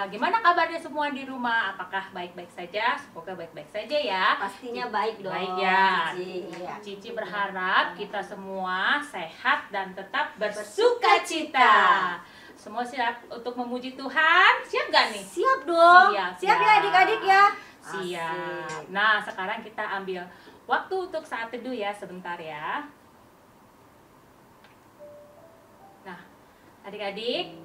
Gimana kabarnya semua di rumah? Apakah baik-baik saja? Semoga baik-baik saja ya. Pastinya baik dong. Baik ya. Cici. Iya. Cici berharap kita semua sehat dan tetap bersukacita. Semua siap untuk memuji Tuhan? Siap gak nih? Siap dong. Siap ya adik-adik ya. Siap. Asik. Nah, sekarang kita ambil waktu untuk saat teduh ya, sebentar ya. Nah, adik-adik,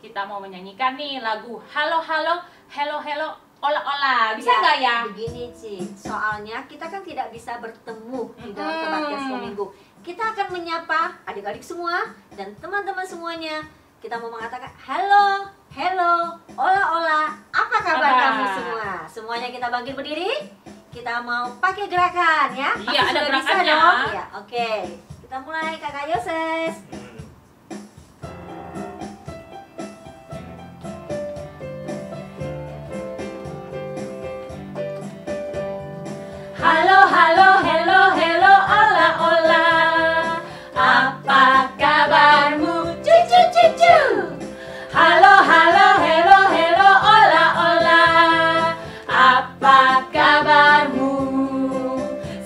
kita mau menyanyikan nih lagu Halo Halo Hello Hello Ola Ola. Bisa nggak ya? Begini Ci, soalnya kita kan tidak bisa bertemu di dalam kebaktian sekolah minggu. Kita akan menyapa adik-adik semua dan teman-teman semuanya. Kita mau mengatakan halo, hello, ola ola. Apa kabar kamu semua? Semuanya kita bangkit berdiri. Kita mau pakai gerakan ya. Iya, ada sudah bisa gerakannya. dong? Ya, oke. Kita mulai Kakak Yoses. Halo Halo Hello Hello Ola Ola. Apa kabarmu? Cucu cucu. Halo Halo Hello Hello Ola Ola. Apa kabarmu?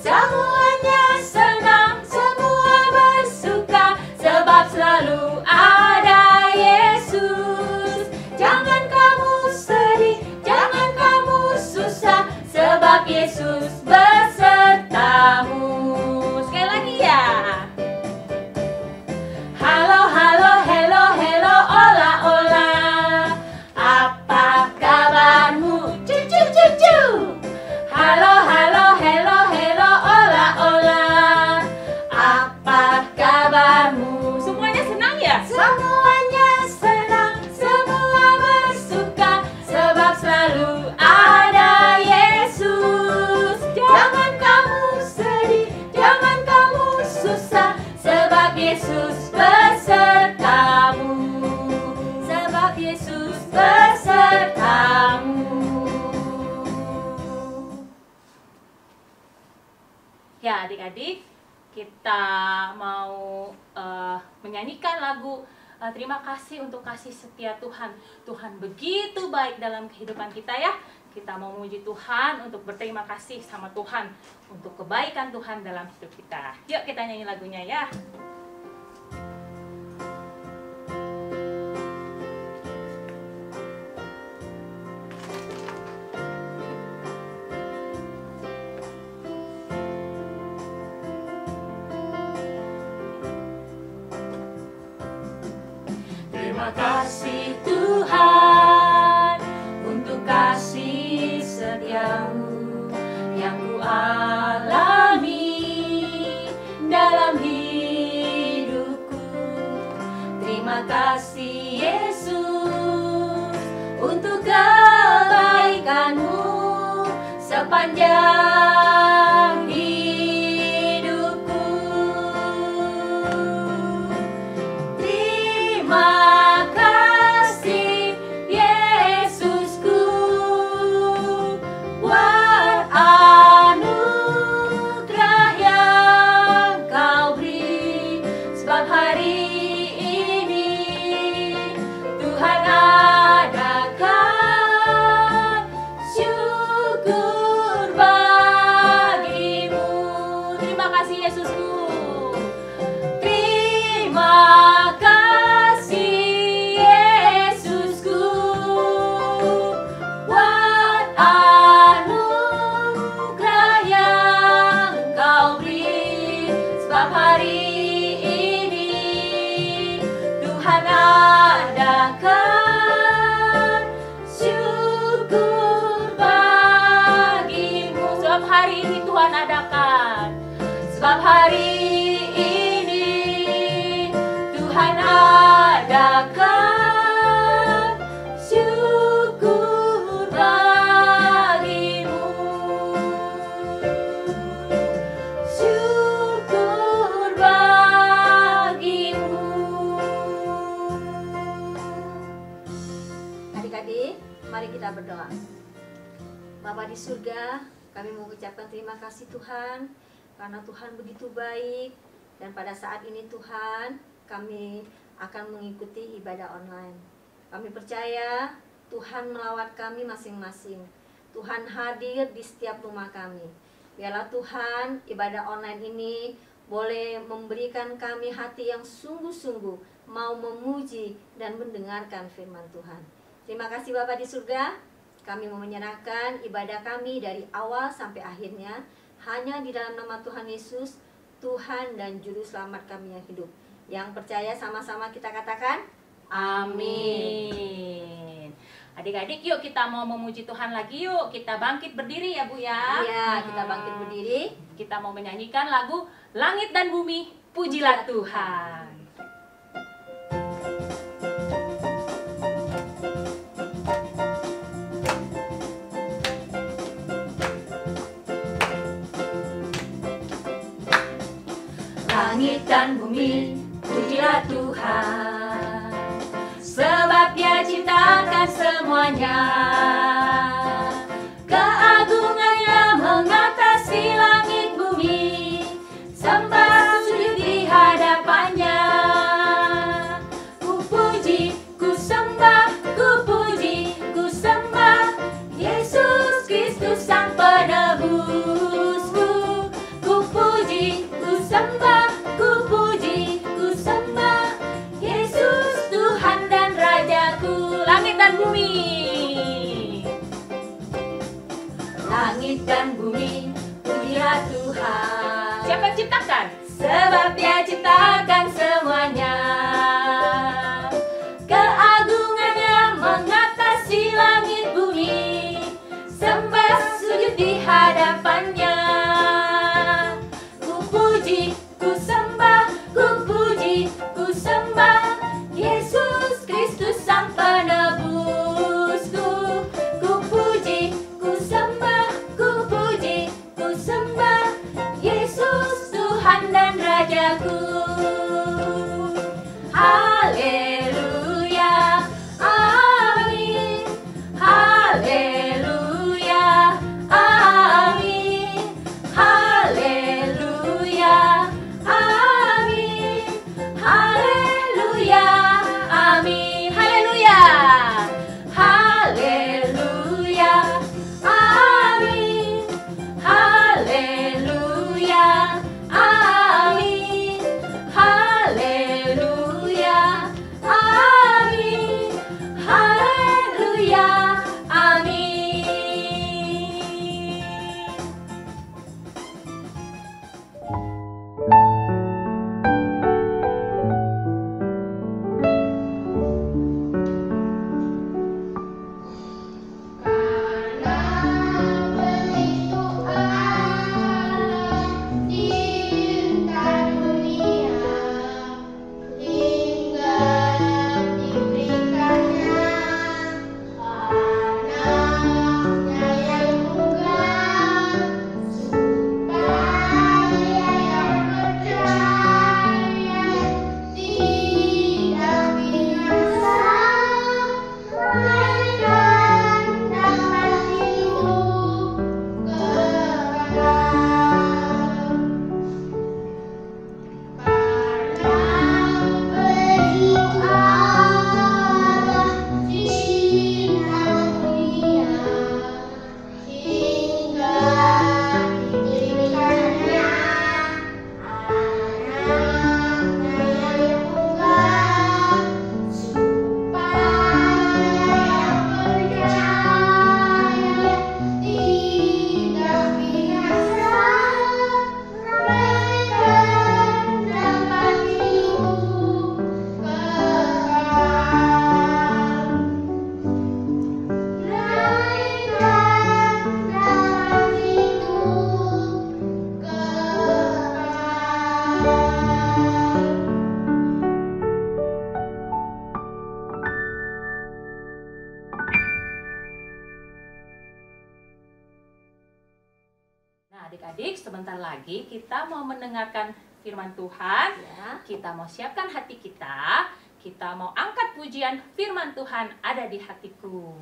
Semuanya senang, semua bersuka, sebab selalu ada Yesus. Jangan kamu sedih, jangan kamu susah, sebab Yesus besertamu. Sekali lagi ya. Halo Halo Hello Hello Ola Ola. Apa kabarmu? Cucu cucu. Halo Halo Hello Hello Ola Ola. Apa kabarmu? Semuanya senang ya? Semuanya senang, semua bersuka, sebab selalu ada Yesus. Jangan kamu sedih, jangan kamu susah, sebab Yesus besertamu. Sebab Yesus besertamu. Ya adik-adik, kita mau menyanyikan lagu terima kasih untuk kasih setia Tuhan. Tuhan begitu baik dalam kehidupan kita ya. Kita mau memuji Tuhan untuk berterima kasih sama Tuhan untuk kebaikan Tuhan dalam hidup kita. Yuk kita nyanyi lagunya ya. Terima kasih Tuhan untuk kasih setiamu yang ku alami dalam hidupku. Terima kasih Yesus untuk kebaikanmu sepanjang hidupku. Terima kasih Yesusku buat anugerah yang kau beri, sebab hari ini Tuhan adakan syukur bagimu. Terima kasih Yesusku. Terima kasih Yesusku buat anugerah yang kau beri, sebab hari ini Tuhan adakan syukur bagimu. Sebab hari ini Tuhan adakan, sebab hari ini Tuhan adakan syukur bagimu. Syukur bagimu. Adik-adik, mari kita berdoa. Bapa di surga, kami mengucapkan terima kasih Tuhan, karena Tuhan begitu baik. Dan pada saat ini Tuhan, kami akan mengikuti ibadah online. Kami percaya Tuhan melawat kami masing-masing. Tuhan hadir di setiap rumah kami. Biarlah Tuhan ibadah online ini boleh memberikan kami hati yang sungguh-sungguh mau memuji dan mendengarkan firman Tuhan. Terima kasih Bapa di surga. Kami mau menyerahkan ibadah kami dari awal sampai akhirnya hanya di dalam nama Tuhan Yesus, Tuhan dan Juru Selamat kami yang hidup. Yang percaya sama-sama kita katakan, Amin. Adik-adik, yuk kita mau memuji Tuhan lagi yuk. Kita bangkit berdiri ya Bu ya. Iya, kita bangkit berdiri. Kita mau menyanyikan lagu Langit dan Bumi, Pujilah Tuhan. Langit dan bumi, pujilah Tuhan, sebab Dia ciptakan semuanya. Keagungannya mengatasi langit bumi, sembah sujud di hadapannya. Ku puji, ku sembah, ku puji, ku sembah Yesus Kristus Sang Penebusku. Ku puji, ku sembah, ku puji, ku sembah Yesus Tuhan dan Rajaku. Langit dan bumi, langit dan bumi, pujilah Tuhan. Siapa yang ciptakan? Sebab Dia ciptakan semuanya. Keagungannya mengatasi langit bumi, sembah sujud di hadapannya. Ku puji, ku sembah, ku puji, ku sembah Yesus Kristus Sang Penebusku. Ku puji, ku sembah, ku puji, ku sembah Yesus Tuhan dan Rajaku. Haleluya, amin. Haleluya, amin. Haleluya, amin. Haleluya, amin. Haleluya. Haleluya, amin. Haleluya, amin. Haleluya, amin. Haleluya, amin. Nah, adik-adik, sebentar lagi kita mau mendengarkan firman Tuhan. Ya. Kita mau siapkan hati kita. Kita mau angkat pujian firman Tuhan ada di hatiku.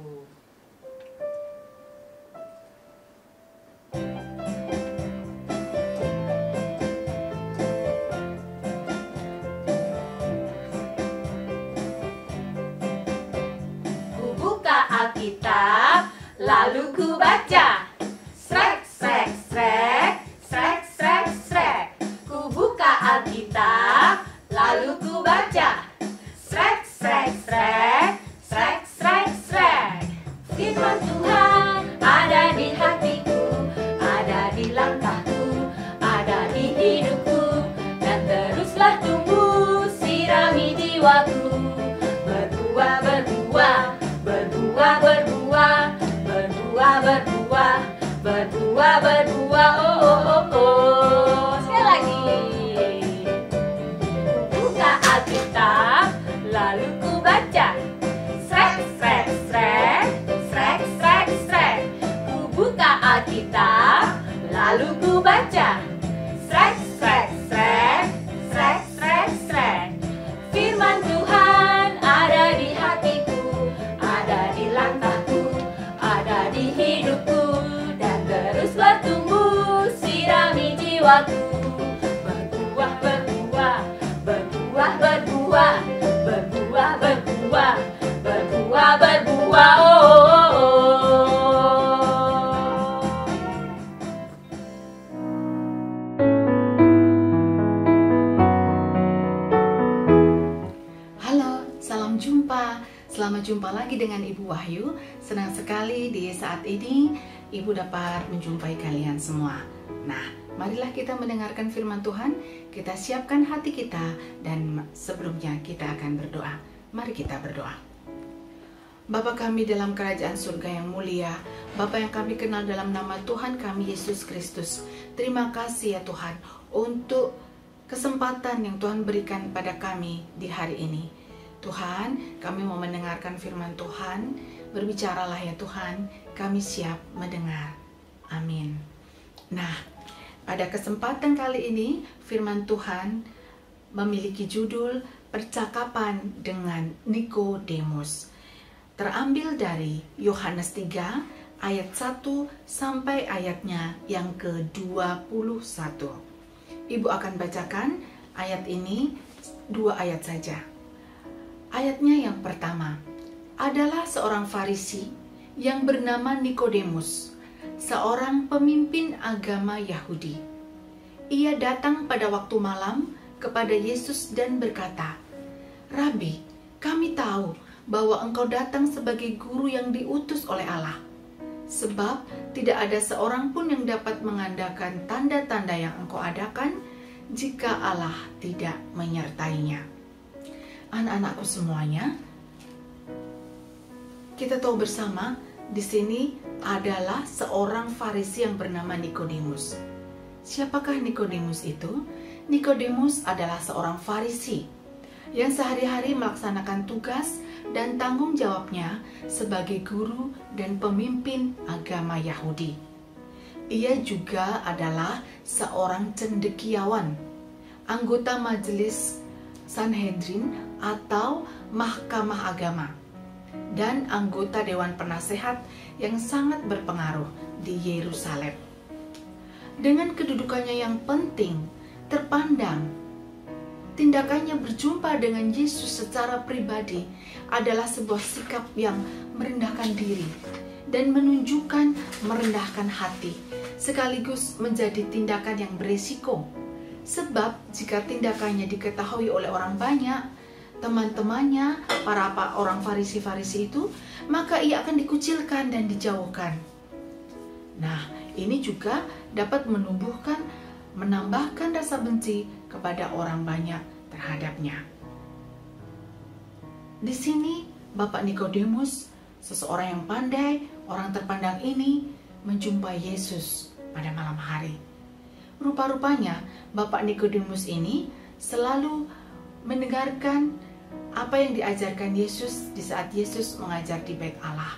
lalu ku baca. Srek, srek, srek, srek, srek, srek. Ku buka Alkitab, lalu ku baca. Srek, srek, srek, srek, srek, srek. Firman Tuhan ada di hatiku, ada di langkahku, ada di hidupku, dan teruslah tumbuh sirami jiwaku. Berbuah, berbuah, berbuah, berbuah, berbuah, berbuah, berbuah, berbuah, oh, oh, oh, oh. Sekali lagi. Buka Alkitab, lalu ku baca. Srek, srek, srek, srek, srek, srek. Ku buka Alkitab, lalu ku baca. Srek, srek, srek, srek, srek, srek. Firman Tuhan ada di hatiku, ada di langkahku, ada di hidupku, dan teruslah tumbuh sirami jiwaku. Berbuah, berbuah, berbuah, berbuah, berbuah, berbuah, berbuah, berbuah, oh, oh, oh. Halo, salam jumpa. Selamat jumpa lagi dengan Ibu Wahyu. Senang sekali di saat ini Ibu dapat menjumpai kalian semua. Nah, marilah kita mendengarkan firman Tuhan. Kita siapkan hati kita, dan sebelumnya kita akan berdoa. Mari kita berdoa. Bapa kami dalam kerajaan surga yang mulia, Bapa yang kami kenal dalam nama Tuhan kami Yesus Kristus. Terima kasih ya Tuhan untuk kesempatan yang Tuhan berikan pada kami di hari ini. Tuhan, kami mau mendengarkan firman Tuhan. Berbicaralah ya Tuhan, kami siap mendengar. Amin. Nah, pada kesempatan kali ini firman Tuhan memiliki judul Percakapan dengan Nikodemus. Terambil dari Yohanes 3 ayat 1 sampai ayatnya yang ke-21. Ibu akan bacakan ayat ini 2 ayat saja. Ayatnya yang pertama adalah seorang Farisi yang bernama Nikodemus, seorang pemimpin agama Yahudi. Ia datang pada waktu malam kepada Yesus dan berkata, "Rabi, kami tahu bahwa engkau datang sebagai guru yang diutus oleh Allah. Sebab tidak ada seorang pun yang dapat mengadakan tanda-tanda yang engkau adakan jika Allah tidak menyertainya." Anak-anakku semuanya, kita tahu bersama di sini adalah seorang Farisi yang bernama Nikodemus. Siapakah Nikodemus itu? Nikodemus adalah seorang Farisi yang sehari-hari melaksanakan tugas dan tanggung jawabnya sebagai guru dan pemimpin agama Yahudi. Ia juga adalah seorang cendekiawan, anggota majelis Sanhedrin atau mahkamah agama, dan anggota dewan penasehat yang sangat berpengaruh di Yerusalem. Dengan kedudukannya yang penting, terpandang, tindakannya berjumpa dengan Yesus secara pribadi adalah sebuah sikap yang merendahkan diri dan menunjukkan merendahkan hati, sekaligus menjadi tindakan yang beresiko. Sebab jika tindakannya diketahui oleh orang banyak, teman-temannya, para orang Farisi-Farisi itu, maka ia akan dikucilkan dan dijauhkan. Nah, ini juga dapat menambahkan rasa benci kepada orang banyak terhadapnya. Di sini, Bapak Nikodemus, seseorang yang pandai, orang terpandang ini, menjumpai Yesus pada malam hari. Rupa-rupanya, Bapak Nikodemus ini selalu mendengarkan apa yang diajarkan Yesus di saat Yesus mengajar di Bait Allah.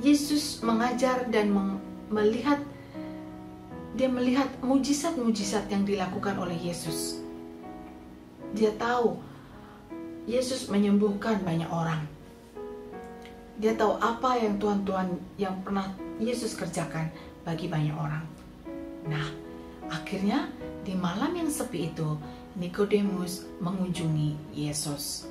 Yesus mengajar dan melihat mujizat-mujizat yang dilakukan oleh Yesus. Dia tahu Yesus menyembuhkan banyak orang. Dia tahu apa yang Tuhan yang pernah Yesus kerjakan bagi banyak orang. Nah, akhirnya di malam yang sepi itu, Nikodemus mengunjungi Yesus.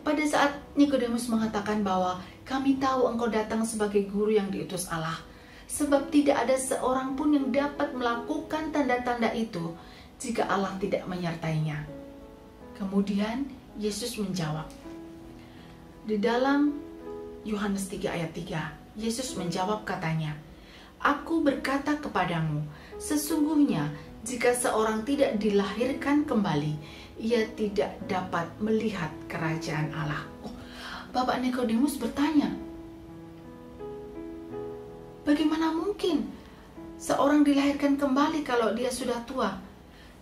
Pada saat Nikodemus mengatakan bahwa kami tahu engkau datang sebagai guru yang diutus Allah, sebab tidak ada seorang pun yang dapat melakukan tanda-tanda itu jika Allah tidak menyertainya. Kemudian Yesus menjawab. Di dalam Yohanes 3 ayat 3, Yesus menjawab katanya, Aku berkata kepadamu, sesungguhnya jika seorang tidak dilahirkan kembali, ia tidak dapat melihat kerajaan Allah. Bapak Nikodemus bertanya, bagaimana mungkin seorang dilahirkan kembali kalau dia sudah tua?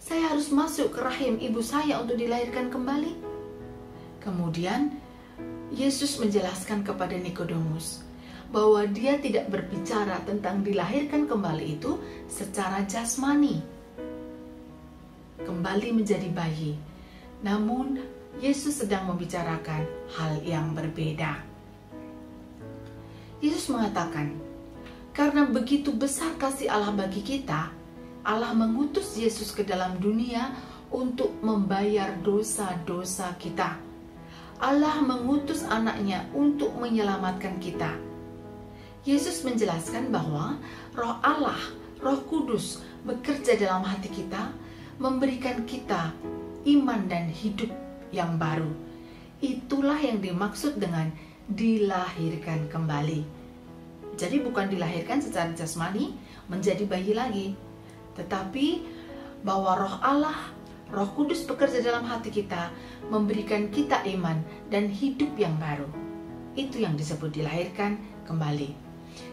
Saya harus masuk ke rahim ibu saya untuk dilahirkan kembali? Kemudian Yesus menjelaskan kepada Nikodemus bahwa dia tidak berbicara tentang dilahirkan kembali itu secara jasmani, kembali menjadi bayi. Namun Yesus sedang membicarakan hal yang berbeda. Yesus mengatakan, karena begitu besar kasih Allah bagi kita, Allah mengutus Yesus ke dalam dunia untuk membayar dosa-dosa kita. Allah mengutus anaknya untuk menyelamatkan kita. Yesus menjelaskan bahwa Roh Allah, Roh Kudus bekerja dalam hati kita, memberikan kita iman dan hidup yang baru. Itulah yang dimaksud dengan dilahirkan kembali. Jadi bukan dilahirkan secara jasmani menjadi bayi lagi, tetapi bahwa Roh Allah, Roh Kudus bekerja dalam hati kita, memberikan kita iman dan hidup yang baru. Itu yang disebut dilahirkan kembali.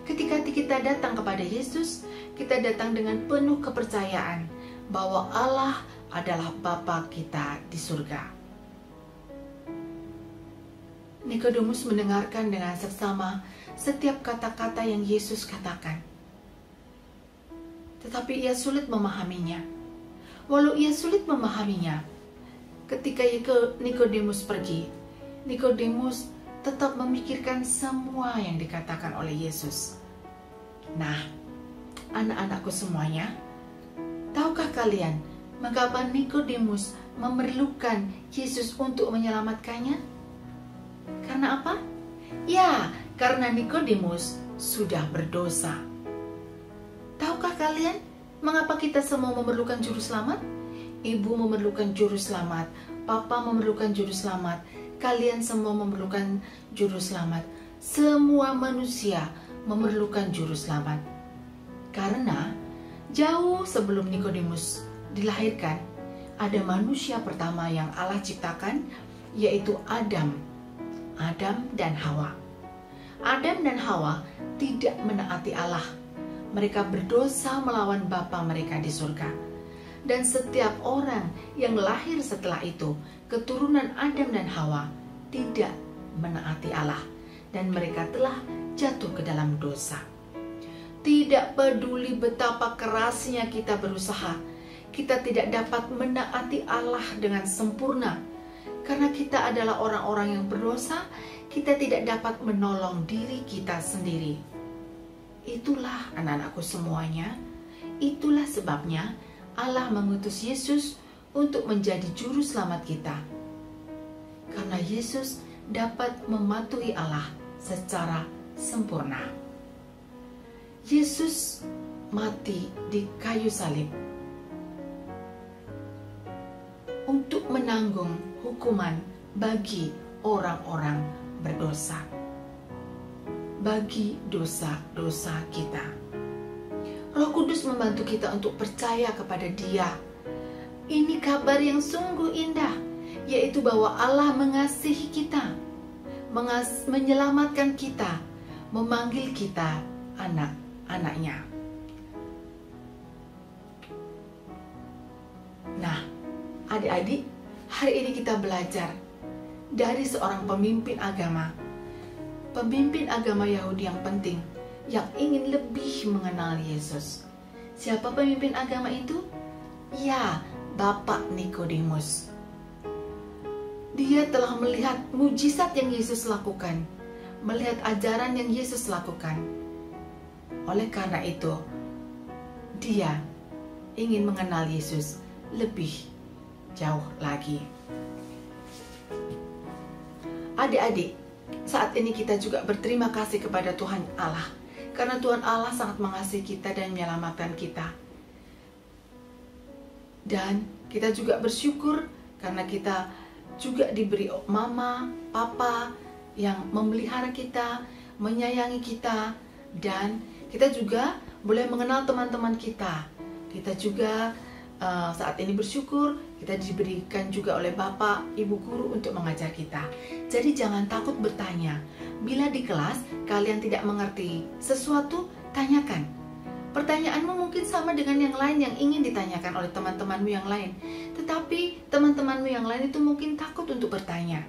Ketika kita datang kepada Yesus, kita datang dengan penuh kepercayaan bahwa Allah adalah Bapa kita di surga. Nikodemus mendengarkan dengan seksama setiap kata-kata yang Yesus katakan. Tetapi ia sulit memahaminya. Walau ia sulit memahaminya, ketika Nikodemus pergi, Nikodemus tetap memikirkan semua yang dikatakan oleh Yesus. Nah, anak-anakku semuanya, tahukah kalian mengapa Nikodemus memerlukan Yesus untuk menyelamatkannya? Karena apa? Ya, karena Nikodemus sudah berdosa. Tahukah kalian mengapa kita semua memerlukan juru selamat? Ibu memerlukan juru selamat, Papa memerlukan juru selamat, kalian semua memerlukan juru selamat. Semua manusia memerlukan juru selamat. Karena jauh sebelum Nikodemus dilahirkan, ada manusia pertama yang Allah ciptakan, yaitu Adam dan Hawa. Adam dan Hawa tidak menaati Allah. Mereka berdosa melawan Bapa mereka di surga. Dan setiap orang yang lahir setelah itu, keturunan Adam dan Hawa, tidak menaati Allah. Dan mereka telah jatuh ke dalam dosa. Tidak peduli betapa kerasnya kita berusaha, kita tidak dapat menaati Allah dengan sempurna. Karena kita adalah orang-orang yang berdosa, kita tidak dapat menolong diri kita sendiri. Itulah anak-anakku semuanya, itulah sebabnya Allah mengutus Yesus untuk menjadi juru selamat kita. Karena Yesus dapat mematuhi Allah secara sempurna. Yesus mati di kayu salib untuk menanggung hukuman bagi orang-orang berdosa, bagi dosa-dosa kita. Roh Kudus membantu kita untuk percaya kepada Dia. Ini kabar yang sungguh indah, yaitu bahwa Allah mengasihi kita, menyelamatkan kita, memanggil kita anak-anaknya. Nah, adik-adik, hari ini kita belajar dari seorang pemimpin agama Yahudi yang penting, yang ingin lebih mengenal Yesus. Siapa pemimpin agama itu? Ya, Bapak Nikodemus. Dia telah melihat mujizat yang Yesus lakukan, melihat ajaran yang Yesus lakukan. Oleh karena itu, dia ingin mengenal Yesus lebih jauh lagi. Adik-adik, saat ini kita juga berterima kasih kepada Tuhan Allah, karena Tuhan Allah sangat mengasihi kita dan menyelamatkan kita. Dan kita juga bersyukur karena kita juga diberi mama, papa yang memelihara kita, menyayangi kita, dan kita juga boleh mengenal teman-teman kita. Kita juga saat ini bersyukur kita diberikan juga oleh bapak, ibu guru untuk mengajar kita. Jadi jangan takut bertanya. Bila di kelas kalian tidak mengerti sesuatu, tanyakan. Pertanyaanmu mungkin sama dengan yang lain yang ingin ditanyakan oleh teman-temanmu yang lain. Tetapi teman-temanmu yang lain itu mungkin takut untuk bertanya.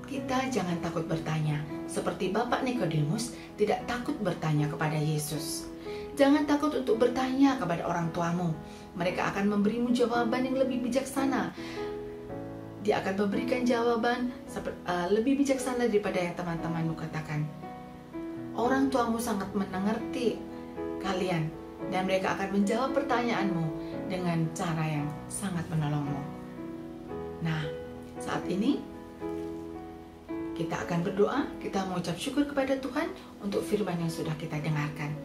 Kita jangan takut bertanya. Seperti Bapak Nikodemus tidak takut bertanya kepada Yesus. Jangan takut untuk bertanya kepada orang tuamu. Mereka akan memberimu jawaban yang lebih bijaksana. Dia akan memberikan jawaban lebih bijaksana daripada yang teman-temanmu katakan. Orang tuamu sangat mengerti kalian dan mereka akan menjawab pertanyaanmu dengan cara yang sangat menolongmu. Nah, saat ini kita akan berdoa, kita mengucap syukur kepada Tuhan untuk firman yang sudah kita dengarkan.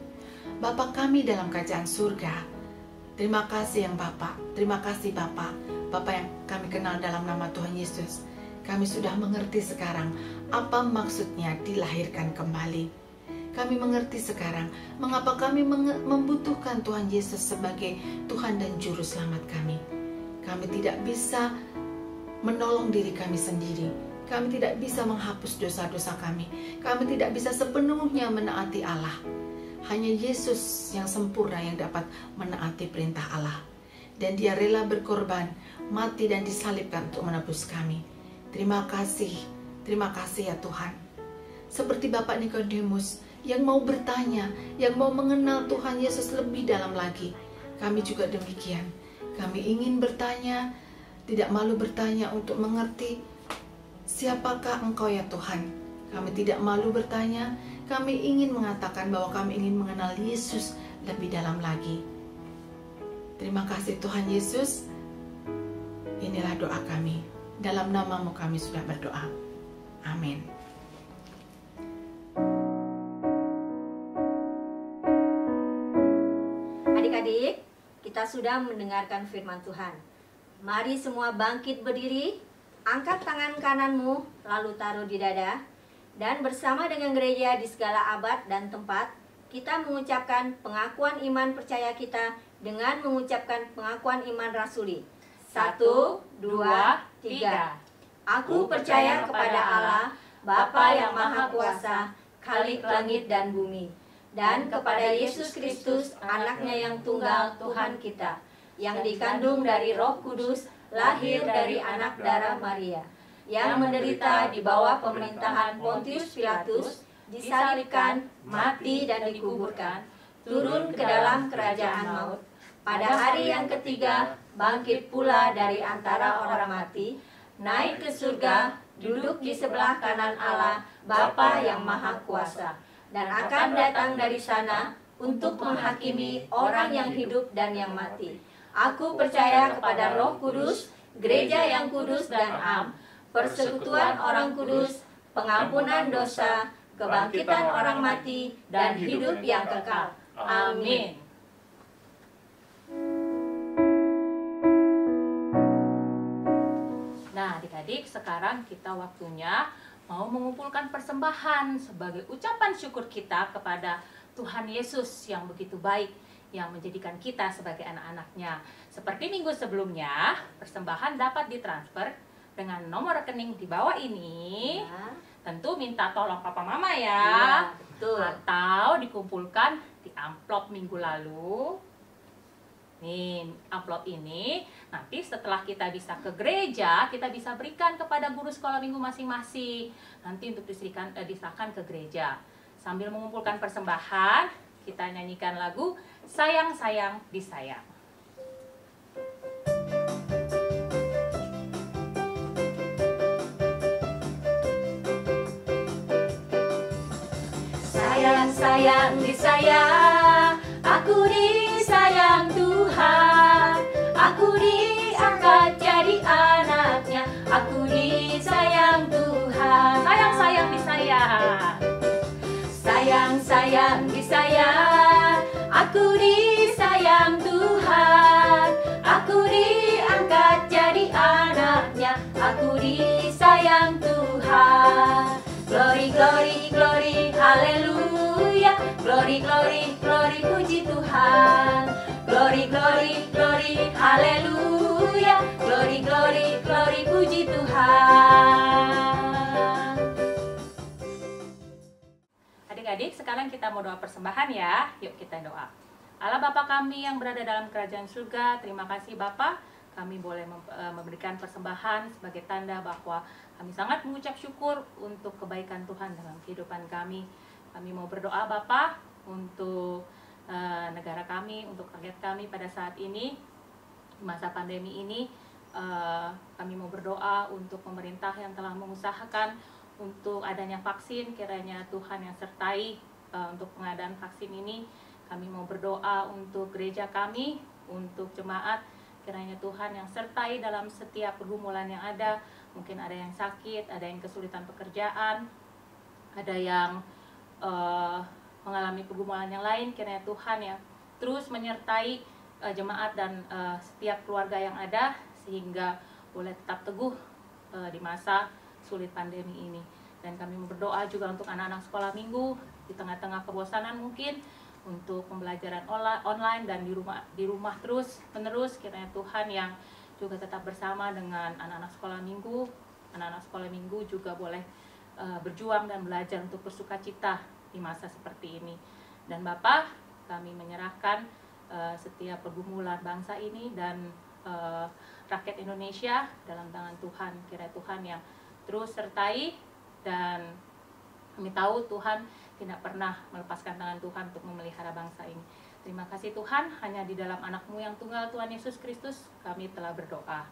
Bapa kami dalam kerajaan surga, terima kasih yang Bapa, terima kasih Bapa, Bapa yang kami kenal dalam nama Tuhan Yesus. Kami sudah mengerti sekarang apa maksudnya dilahirkan kembali. Kami mengerti sekarang mengapa kami membutuhkan Tuhan Yesus sebagai Tuhan dan Juru Selamat kami. Kami tidak bisa menolong diri kami sendiri. Kami tidak bisa menghapus dosa-dosa kami. Kami tidak bisa sepenuhnya menaati Allah. Hanya Yesus yang sempurna yang dapat menaati perintah Allah. Dan Dia rela berkorban, mati dan disalibkan untuk menebus kami. Terima kasih ya Tuhan. Seperti Bapak Nikodemus yang mau bertanya, yang mau mengenal Tuhan Yesus lebih dalam lagi. Kami juga demikian. Kami ingin bertanya, tidak malu bertanya untuk mengerti siapakah Engkau ya Tuhan. Kami tidak malu bertanya. Kami ingin mengatakan bahwa kami ingin mengenal Yesus lebih dalam lagi. Terima kasih Tuhan Yesus. Inilah doa kami. Dalam nama-Mu kami sudah berdoa. Amin. Adik-adik, kita sudah mendengarkan firman Tuhan. Mari semua bangkit berdiri, angkat tangan kananmu, lalu taruh di dada. Dan bersama dengan gereja di segala abad dan tempat, kita mengucapkan pengakuan iman percaya kita dengan mengucapkan pengakuan iman rasuli. 1, 2, 3. Aku percaya kepada Allah, Bapa yang Maha Kuasa, Khalik langit dan bumi, dan kepada Yesus Kristus, Anaknya yang tunggal Tuhan kita, yang dikandung dari Roh Kudus, lahir dari anak darah Maria, yang menderita di bawah pemerintahan Pontius Pilatus, disalibkan, mati dan dikuburkan, turun ke dalam kerajaan maut. Pada hari yang ketiga, bangkit pula dari antara orang mati, naik ke surga, duduk di sebelah kanan Allah, Bapa yang Maha Kuasa, dan akan datang dari sana untuk menghakimi orang yang hidup dan yang mati. Aku percaya kepada Roh Kudus, gereja yang kudus dan am, persekutuan orang kudus, pengampunan dosa, kebangkitan orang mati, dan hidup yang kekal. Amin. Nah, adik-adik, sekarang kita waktunya mau mengumpulkan persembahan sebagai ucapan syukur kita kepada Tuhan Yesus yang begitu baik, yang menjadikan kita sebagai anak-anaknya. Seperti minggu sebelumnya, persembahan dapat ditransfer dengan nomor rekening di bawah ini. Ya. Tentu minta tolong papa mama ya. Ya, betul. Atau dikumpulkan di amplop minggu lalu. Nih, amplop ini nanti setelah kita bisa ke gereja, kita bisa berikan kepada guru sekolah minggu masing-masing. Nanti untuk diserahkan ke gereja. Sambil mengumpulkan persembahan, kita nyanyikan lagu Sayang Sayang Disayang. Sayang, sayang, disayang, aku disayang Tuhan, aku diangkat jadi anaknya, aku disayang Tuhan. Sayang, sayang, disayang, aku disayang Tuhan. Aku diangkat jadi anaknya, aku disayang Tuhan. Glory, glory, glory, haleluya. Glory, glory, glory, puji Tuhan. Glory, glory, glory, haleluya. Glory, glory, glory, puji Tuhan. Adik-adik, sekarang kita mau doa persembahan ya. Yuk kita doa. Allah Bapa kami yang berada dalam kerajaan surga, terima kasih Bapa, kami boleh memberikan persembahan sebagai tanda bahwa kami sangat mengucap syukur untuk kebaikan Tuhan dalam kehidupan kami. Kami mau berdoa Bapa untuk negara kami, untuk rakyat kami pada saat ini, masa pandemi ini. Kami mau berdoa untuk pemerintah yang telah mengusahakan untuk adanya vaksin, kiranya Tuhan yang sertai untuk pengadaan vaksin ini. Kami mau berdoa untuk gereja kami, untuk jemaat, kiranya Tuhan yang sertai dalam setiap pergumulan yang ada. Mungkin ada yang sakit, ada yang kesulitan pekerjaan, ada yang mengalami pergumulan yang lain. Kiranya Tuhan yang terus menyertai jemaat dan setiap keluarga yang ada, sehingga boleh tetap teguh di masa sulit pandemi ini. Dan kami berdoa juga untuk anak-anak sekolah minggu di tengah-tengah kebosanan mungkin, untuk pembelajaran online dan di rumah terus menerus. Kiranya Tuhan yang juga tetap bersama dengan anak-anak sekolah minggu. Anak-anak sekolah minggu juga boleh berjuang dan belajar untuk bersukacita di masa seperti ini. Dan Bapa, kami menyerahkan setiap pergumulan bangsa ini dan rakyat Indonesia dalam tangan Tuhan. Kiranya Tuhan yang terus sertai, dan kami tahu Tuhan tidak pernah melepaskan tangan Tuhan untuk memelihara bangsa ini. Terima kasih Tuhan, hanya di dalam anak-Mu yang tunggal Tuhan Yesus Kristus kami telah berdoa.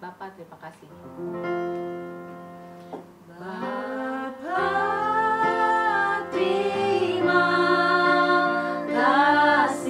Bapa, terima kasih. Bapa, terima kasih.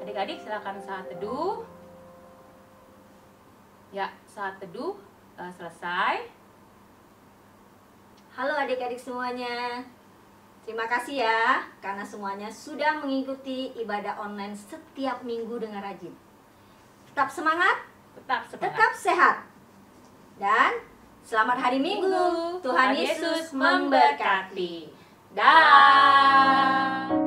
Adik-adik silakan saat teduh. Ya, saat teduh selesai. Halo adik-adik semuanya. Terima kasih ya, karena semuanya sudah mengikuti ibadah online setiap minggu dengan rajin. Tetap semangat, tetap sehat. Dan selamat hari Minggu. Tuhan Yesus memberkati. Dah.